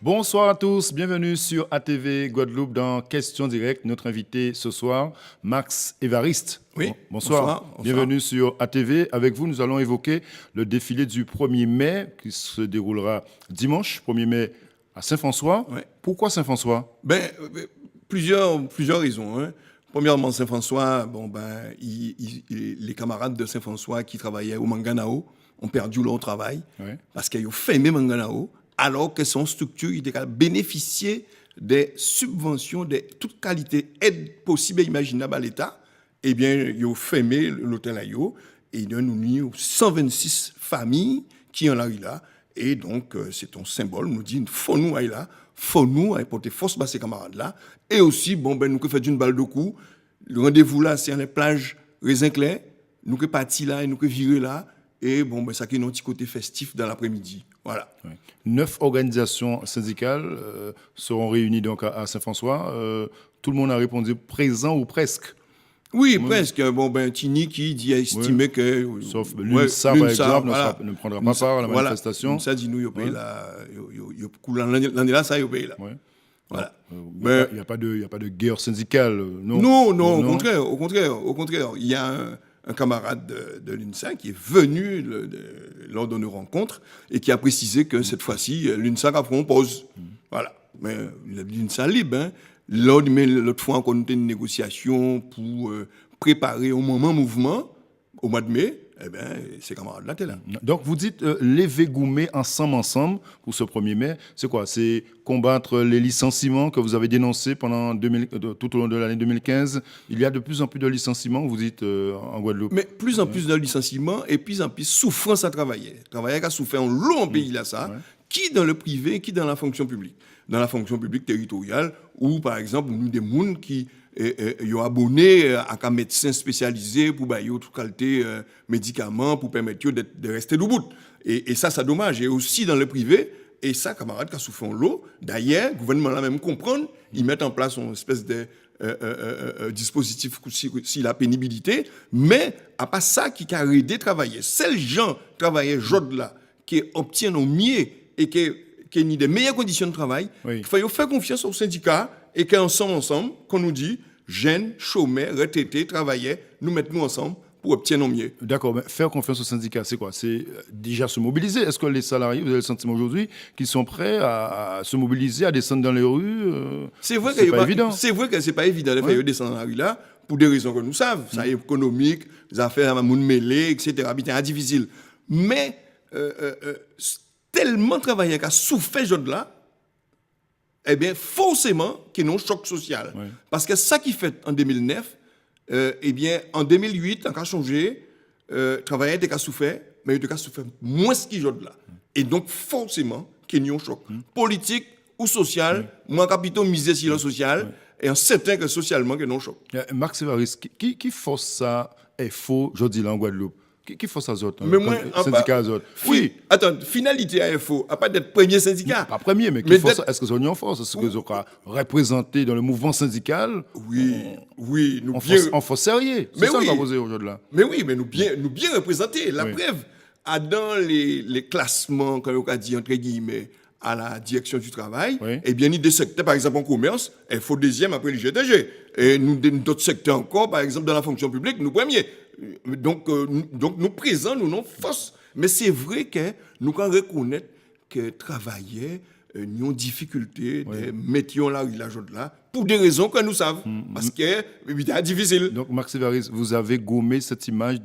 Bonsoir à tous, bienvenue sur ATV Guadeloupe dans Question Directe. Notre invité ce soir, Max Évariste. Oui, Bonsoir. Bienvenue sur ATV. Avec vous, nous allons évoquer le défilé du 1er mai qui se déroulera dimanche, 1er mai à Saint-François. Ouais. Pourquoi Saint-François? Plusieurs raisons. Hein. Premièrement, Saint-François, les camarades de Saint-François qui travaillaient au Manganao ont perdu leur travail parce qu'ils ont fermé Manganao, alors que son structure était bénéficier des subventions de toute qualité, aide possible et imaginable à l'État. Eh bien, ils ont fermé l'hôtel Ayo et ils nous 126 familles qui en arrivent là. Et donc, c'est un symbole, nous dit, il faut nous aller là, faut nous apporter force à ces camarades-là. Et aussi, nous que fait d'une balle de coup. Le rendez-vous là, c'est à la plage Raisin Clair. Nous que parti là et nous que virer là. Et ça qui est un petit côté festif dans l'après-midi. Voilà. 9 organisations syndicales seront réunies donc à Saint-François. Tout le monde a répondu présent ou presque. Oui, presque. Tini qui dit estimer que... Sauf l'UNSA, par exemple, voilà. ne prendra pas part à la manifestation. l'UNSA dit nous, l'année là, ça, il paye là. Voilà. Il n'y a pas de guerre syndicale, non? Non, au contraire. Il y a un camarade de l'UNSA qui est venu lors de nos rencontres et qui a précisé que cette fois-ci, l'UNSA a pris une pause. Voilà. Mais l'UNSA libre, hein. L'autre fois, on a eu une négociation pour préparer au mouvement, au mois de mai, eh bien, ces camarades-là étaient là. Donc, vous dites lever Goumet ensemble pour ce 1er mai. C'est quoi? C'est combattre les licenciements que vous avez dénoncés pendant tout au long de l'année 2015. Il y a de plus en plus de licenciements, vous dites, en Guadeloupe. Mais plus en plus de licenciements et plus en plus souffrance à travailler. Travailler qui a souffert en long pays là, ça. Qui dans le privé, qui dans la fonction publique. Dans la fonction publique territoriale, où, par exemple, nous des gens qui sont abonnés à un médecin spécialisé pour bailler toute qualité médicaments pour permettre de rester debout. Et ça, c'est dommage. Et aussi dans le privé, et ça, camarades qui souffrent en l'eau, d'ailleurs, le gouvernement l'a même comprendre, ils mettent en place une espèce de dispositif si la pénibilité, mais à pas ça qui a aidé à travailler. C'est les gens travailler aujourd'hui là, qui obtiennent au mieux et qui ont des meilleures conditions de travail, il faut faire confiance aux syndicats et qu'ensemble, qu'on nous dit, jeunes, chômeurs, retraités, travailleurs, nous mettons ensemble pour obtenir au mieux. D'accord, mais faire confiance aux syndicats, c'est quoi? C'est déjà se mobiliser. Est-ce que les salariés, vous avez le sentiment aujourd'hui, qu'ils sont prêts à se mobiliser, à descendre dans les rues? C'est vrai c'est pas évident. C'est vrai que c'est pas évident de faire descendre dans la rue là, pour des raisons que nous savons. Ça est économique, les affaires à moun mêlées, etc. C'est difficile. Mais, tellement travailleurs qui ont souffert de là, eh bien, forcément, qu'il y a un choc social. Parce que ça qui fait en 2009, eh bien, en 2008, on a changé, travailleurs qui ont souffert, mais ils ont souffert moins qu'ils ont là. Et donc, forcément, qu'il y a un choc politique ou social, moins capitaux misé sur le social, et on certain que socialement, il y a un choc. Max Évariste, qui force ça est faux, je dis là en Guadeloupe? Qui force ça, mais moi, syndicat oui. Attends, finalité à info, à pas d'être premier syndicat. Pas premier, mais qui force ça? Est-ce que c'est en force? Est-ce que vous avez représenté dans le mouvement syndical? Oui, nous bien. En force sérieux. C'est ça qu'on va poser aujourd'hui là. Mais oui, mais nous bien représentés. La preuve, dans les classements, comme on a dit, entre guillemets, à la direction du travail, eh bien, il y a des secteurs, par exemple, en commerce, il faut deuxième après le GTG. Et nous, d'autres secteurs encore, par exemple, dans la fonction publique, nous premiers. Donc, nous présents, nous non force. Mais c'est vrai que nous quand reconnaître que travailler, nous avons difficulté de mettre là, pour des raisons que nous savons. Parce que c'est difficile. Donc, Max Évariste, vous avez gommé cette image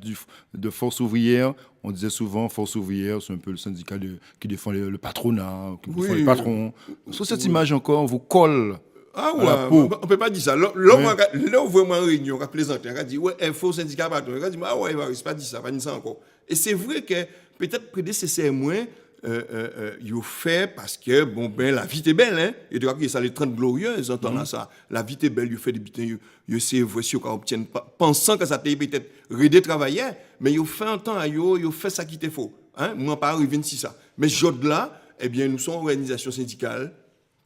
de force ouvrière. On disait souvent, force ouvrière, c'est un peu le syndicat qui défend le patronat, qui défend les patrons. Est-ce que cette image encore vous colle? Ah ouais, on ne peut pas dire ça. Là, on voit moi en réunion, on a plaisanté, on a dit, ouais, info syndicat patron. On a dit, ah ouais, il pas dit ça, pas dit ça encore. Et c'est vrai que peut-être prédécesseur moins, il a fait parce que, la vie est belle, hein. Et donc, ça les 30 glorieux, ils entendent ça. La vie est belle, il fait des butins, il sait, voici, qu'on obtient, pensant que ça t'a peut-être aider travailler, mais il fait un temps, il fait ça qui était faux. Hein. Moi, pas arrivé ici ça. Mais ce là, eh bien, nous sommes une organisation syndicale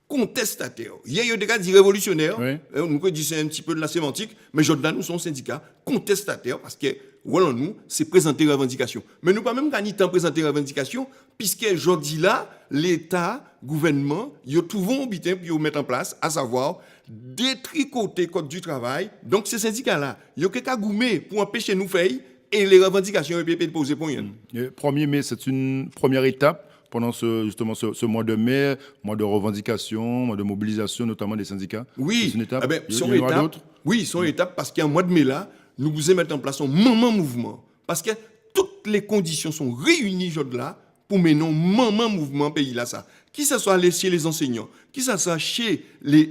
contestataires. Hier, il y a des cas dit révolutionnaires. Oui. Nous pouvons dire c'est un petit peu de la sémantique, mais aujourd'hui, nous sommes syndicats contestataires parce que, voilà, nous, c'est présenter revendication. Mais nous pas même gagner temps présenter revendication, puisque aujourd'hui là, l'État, gouvernement, ils trouvent un bitin pour mettre en place, à savoir, détricoter code du travail. Donc, ces syndicats-là, ils ont quelqu'un gourmet pour empêcher nous faire et les revendications EPP de poser pour rien. Le 1er mai, c'est une première étape pendant ce mois de mai, mois de revendication, mois de mobilisation, notamment des syndicats. Oui, C'est une étape. eh ben, Il y en aura d'autres. oui, son étape, parce qu'en mois de mai là, nous vous mettre en place un moment mouvement. Parce que toutes les conditions sont réunies aujourd'hui là pour mener un moment mouvement pays là ça. Qui ce soit chez les enseignants, qui ce soit chez les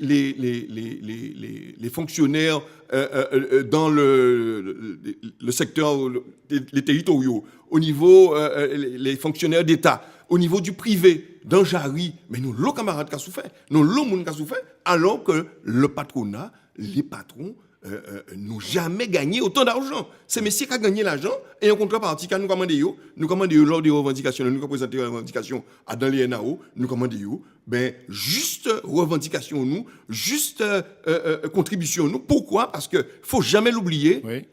fonctionnaires dans le secteur, les territoriaux, au niveau les fonctionnaires d'État, au niveau du privé, dans Jarry, mais nous, les camarades qui ont souffert, nous, les gens qui ont souffert, alors que le patronat, les patrons, n'ont jamais gagné autant d'argent. C'est messieurs qui ont gagné l'argent et en contrepartie, quand nous commandons lors des revendications, nous présentons des revendications dans les NAO, nous commandons, ben, juste revendication, nous, juste contribution, nous. Pourquoi? Parce qu'il ne faut jamais l'oublier, Oui.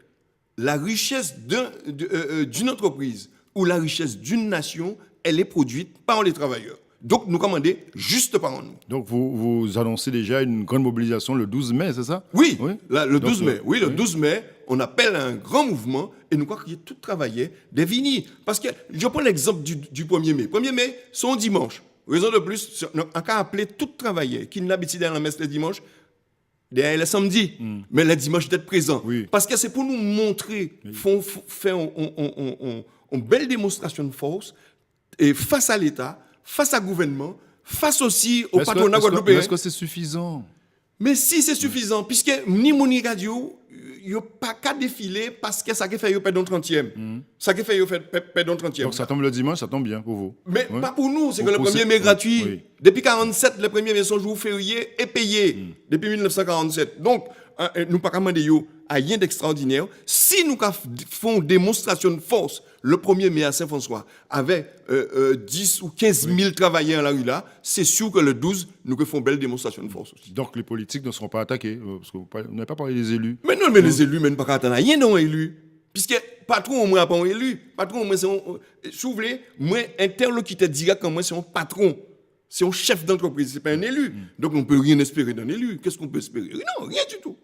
la richesse d'une entreprise ou la richesse d'une nation, elle est produite par les travailleurs. Donc, nous commandons juste par nous. Donc, vous annoncez déjà une grande mobilisation le 12 mai, c'est ça? Oui, Oui. là, le 12 mai. Oui, le oui. 12 mai, on appelle un grand mouvement et nous croyons qu'il y a tout travaillé des vignes. Parce que je prends l'exemple du 1er mai. 1er mai, c'est un dimanche. Raison de plus, on a appelé tout travailleur qui n'habite dans la messe le dimanche, derrière le samedi, mais le dimanche d'être présent. Oui. Parce que c'est pour nous montrer, faire une belle démonstration de force et face à l'État, face au gouvernement, face aussi au patronat guadeloupéen. Est-ce que c'est suffisant? Mais si c'est suffisant, puisque ni mon radio, il n'y a pas qu'à défiler parce que ça qui fait perdre un 30e. Ça qui fait perdre un 30e. Donc, ça tombe le dimanche, ça tombe bien pour vous. Mais Oui. pas pour nous, c'est que le Pour 1er mai est gratuit. Oui. Depuis 1947, le 1er mai, son jour férié est payé. Depuis 1947. Donc, nous pas commander à rien d'extraordinaire. Si nous faisons démonstration de force le 1er mai à Saint-François, avec 10 ou 15 000 travailleurs à la rue là, c'est sûr que le 12, nous faisons belle démonstration de force aussi. Donc, les politiques ne seront pas attaqués, parce que vous n'avez pas parlé des élus. Mais non, mais les élus, même pas qu'à attendre, rien non élu. Puisque patron, au moins, pas un élu. Patron, au moins, c'est un. Si vous voulez, moi, interlocuteur direct, comme moi, c'est un patron. C'est un chef d'entreprise, c'est pas un élu. Donc, on ne peut rien espérer d'un élu. Qu'est-ce qu'on peut espérer? Non, rien du tout.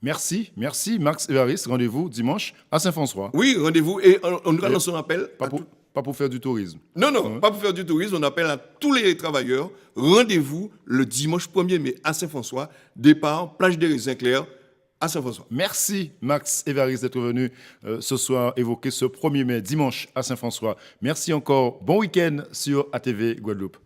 Merci, Max Évariste. Rendez-vous dimanche à Saint-François. Oui, rendez-vous. Et on nous lance un appel. Pas pour faire du tourisme. Non, pas pour faire du tourisme. On appelle à tous les travailleurs. Rendez-vous le dimanche 1er mai à Saint-François. Départ, plage des Raisins Clairs à Saint-François. Merci, Max Évariste, d'être venu ce soir évoquer ce 1er mai, dimanche à Saint-François. Merci encore. Bon week-end sur ATV Guadeloupe.